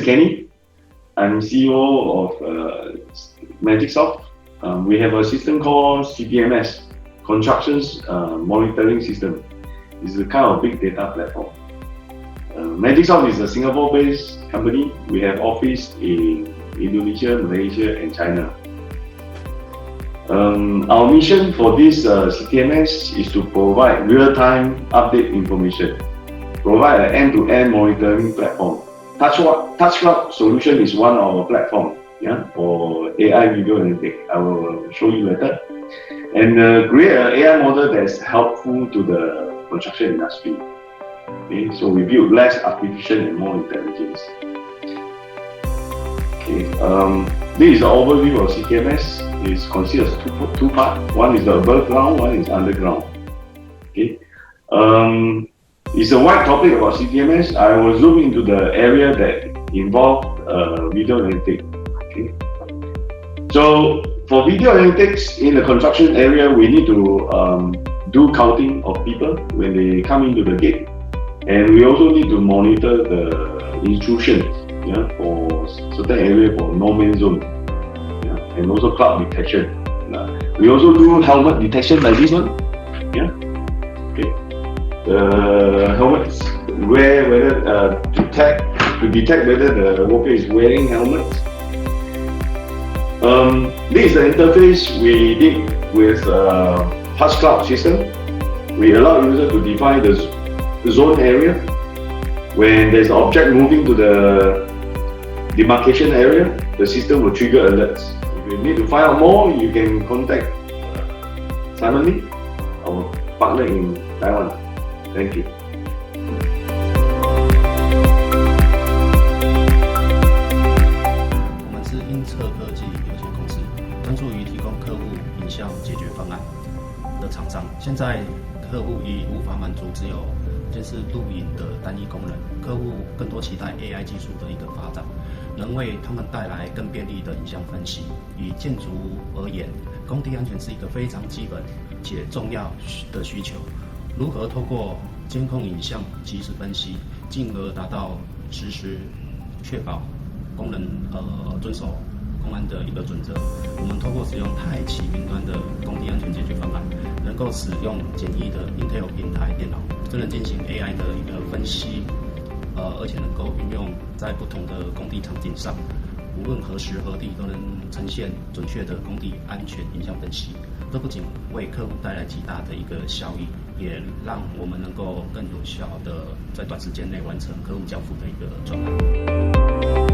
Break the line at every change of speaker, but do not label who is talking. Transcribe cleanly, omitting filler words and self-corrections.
Kenny. I'm CEO of Magicsoft. We have a system called CTMS, Constructions Monitoring System. It's a kind of big data platform. Magicsoft is a Singapore-based company. We have office in Indonesia, Malaysia, and China. Our mission for this CTMS is to provide real-time update information, provide an end-to-end monitoring platform. TouchCloud solution is one of our platform, for AI video analytics. I will show you later. And create an AI model that's helpful to the construction industry. Okay, so we build less artificial and more intelligence. Okay, this is the overview of CTMS. It consists of two parts. One is the above ground, one is underground. Okay, it's a wide topic about CTMS. I will zoom into the area that involved video analytics. Okay, so for video analytics in the construction area, we need to do counting of people when they come into the gate, and we also need to monitor the intrusion, for certain area for no-man zone, and also cloud detection. We also do helmet detection like this one. Okay. The helmets whether to detect whether the worker is wearing helmets. This is the interface we did with TouchCloud system. We allow user to define the zone area. When there's an object moving to the demarcation area, the system will trigger alerts. If you need to find out more, you can contact Simon Lee, our partner in Taiwan. Thank you.
我们是英策科技有限公司，专注于提供客户影像解决方案的厂商。现在客户已无法满足只有监视录影的单一功能，客户更多期待 AI 技术的一个发展，能为他们带来更便利的影像分析。以建筑而言，工地安全是一个非常基本且重要的需求。如何透过监控影像及时分析，进而达到实时确保工人遵守公安的一个准则？我们透过使用太奇云端的工地安全解决方案，能够使用简易的 Intel 平台电脑，就能进行 AI 的一个分析，而且能够运用在不同的工地场景上，无论何时何地都能呈现准确的工地安全影像分析。这不仅为客户带来极大的一个效益，也让我们能够更有效的在短时间内完成客户交付的一个专案。